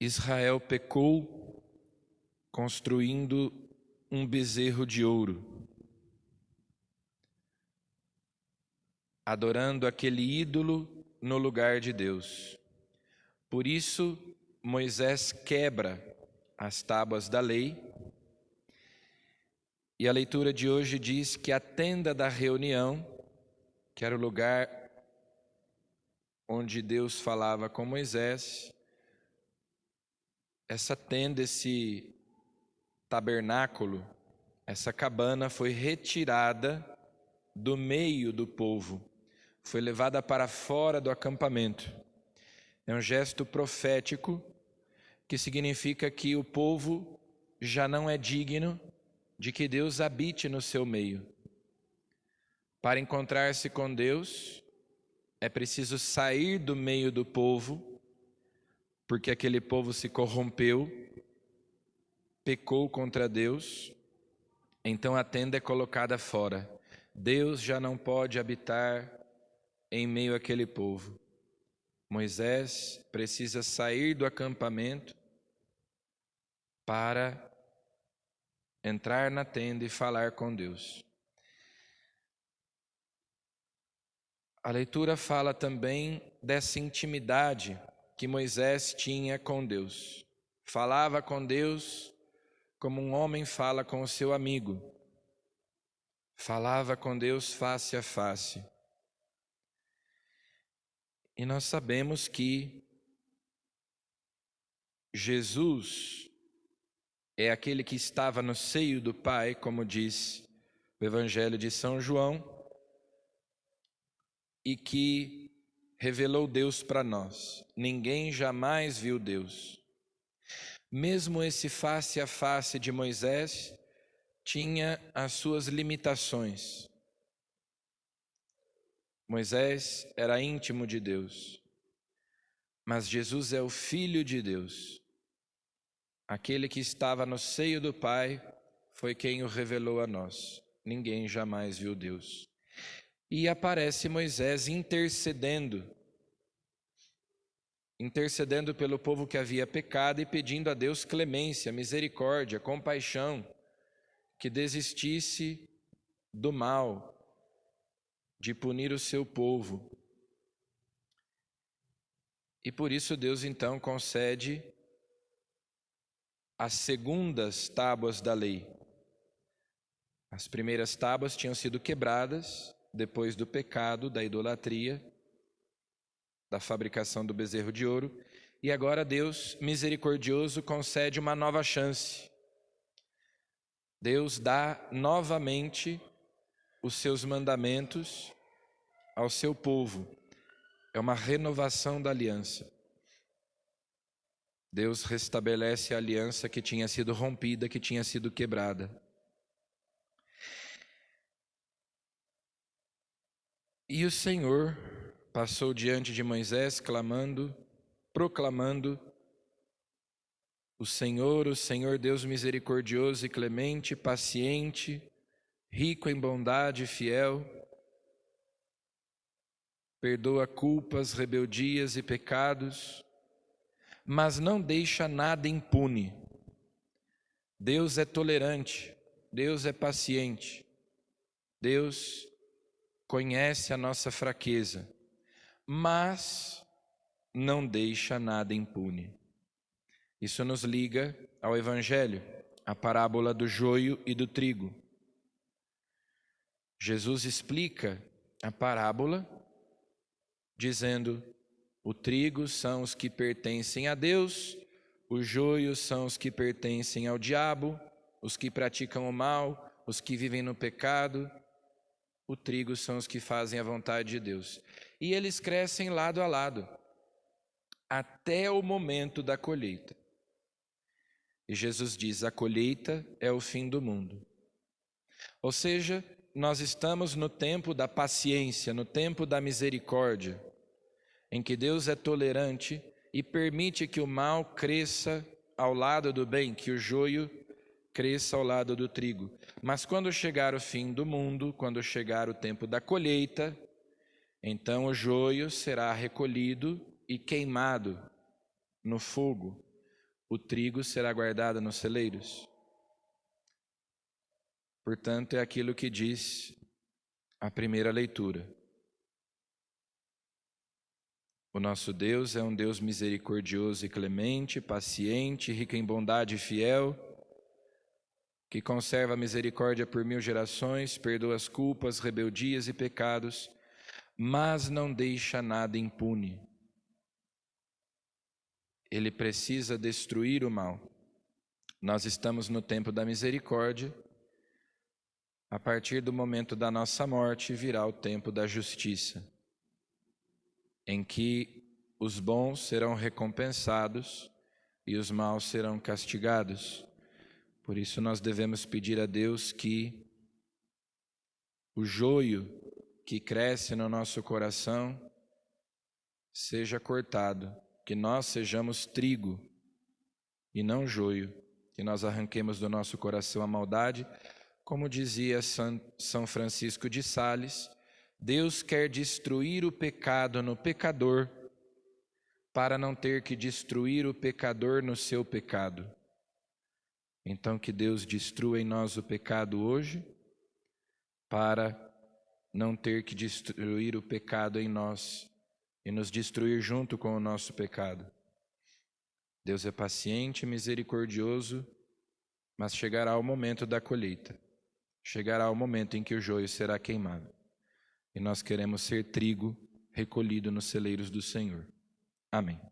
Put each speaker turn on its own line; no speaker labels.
Israel pecou construindo um bezerro de ouro, adorando aquele ídolo no lugar de Deus. Por isso, Moisés quebra as tábuas da lei, e a leitura de hoje diz que a tenda da reunião, que era o lugar onde Deus falava com Moisés, essa tenda, esse tabernáculo, essa cabana foi retirada do meio do povo, foi levada para fora do acampamento. É um gesto profético que significa que o povo já não é digno de que Deus habite no seu meio. Para encontrar-se com Deus, é preciso sair do meio do povo, porque aquele povo se corrompeu, pecou contra Deus, então a tenda é colocada fora. Deus já não pode habitar em meio àquele povo. Moisés precisa sair do acampamento para entrar na tenda e falar com Deus. A leitura fala também dessa intimidade que Moisés tinha com Deus. Falava com Deus como um homem fala com o seu amigo. Falava com Deus face a face. E nós sabemos que Jesus é aquele que estava no seio do Pai, como diz o Evangelho de São João, e que revelou Deus para nós. Ninguém jamais viu Deus. Mesmo esse face a face de Moisés tinha as suas limitações. Moisés era íntimo de Deus, mas Jesus é o Filho de Deus. Aquele que estava no seio do Pai foi quem o revelou a nós. Ninguém jamais viu Deus. E aparece Moisés intercedendo pelo povo que havia pecado e pedindo a Deus clemência, misericórdia, compaixão, que desistisse do mal, de punir o seu povo. E por isso Deus então concede as segundas tábuas da lei. As primeiras tábuas tinham sido quebradas depois do pecado, da idolatria, da fabricação do bezerro de ouro, e agora Deus, misericordioso, concede uma nova chance. Deus dá novamente os seus mandamentos ao seu povo. É uma renovação da aliança. Deus restabelece a aliança que tinha sido rompida, que tinha sido quebrada. E o Senhor passou diante de Moisés, proclamando: o Senhor Deus misericordioso e clemente, paciente, rico em bondade e fiel, perdoa culpas, rebeldias e pecados, mas não deixa nada impune. Deus é tolerante, Deus é paciente, Deus conhece a nossa fraqueza, mas não deixa nada impune. Isso nos liga ao Evangelho, a parábola do joio e do trigo. Jesus explica a parábola dizendo: o trigo são os que pertencem a Deus, os joios são os que pertencem ao diabo, os que praticam o mal, os que vivem no pecado. O trigo são os que fazem a vontade de Deus. E eles crescem lado a lado, até o momento da colheita. E Jesus diz: a colheita é o fim do mundo. Ou seja, nós estamos no tempo da paciência, no tempo da misericórdia, em que Deus é tolerante e permite que o mal cresça ao lado do bem, que o joio cresça ao lado do trigo. Mas quando chegar o fim do mundo, quando chegar o tempo da colheita, então o joio será recolhido e queimado no fogo. o trigo será guardado nos celeiros. Portanto, é aquilo que diz a primeira leitura. O nosso Deus é um Deus misericordioso e clemente, paciente, rico em bondade e fiel, que conserva a misericórdia por 1000 gerações, perdoa as culpas, rebeldias e pecados, mas não deixa nada impune. Ele precisa destruir o mal. Nós estamos no tempo da misericórdia. A partir do momento da nossa morte virá o tempo da justiça, em que os bons serão recompensados e os maus serão castigados. Por isso nós devemos pedir a Deus que o joio que cresce no nosso coração seja cortado, que nós sejamos trigo e não joio, que nós arranquemos do nosso coração a maldade. Como dizia São Francisco de Sales, Deus quer destruir o pecado no pecador, para não ter que destruir o pecador no seu pecado. Então que Deus destrua em nós o pecado hoje, para não ter que destruir o pecado em nós e nos destruir junto com o nosso pecado. Deus é paciente e misericordioso, mas chegará o momento da colheita. Chegará o momento em que o joio será queimado. E nós queremos ser trigo recolhido nos celeiros do Senhor. Amém.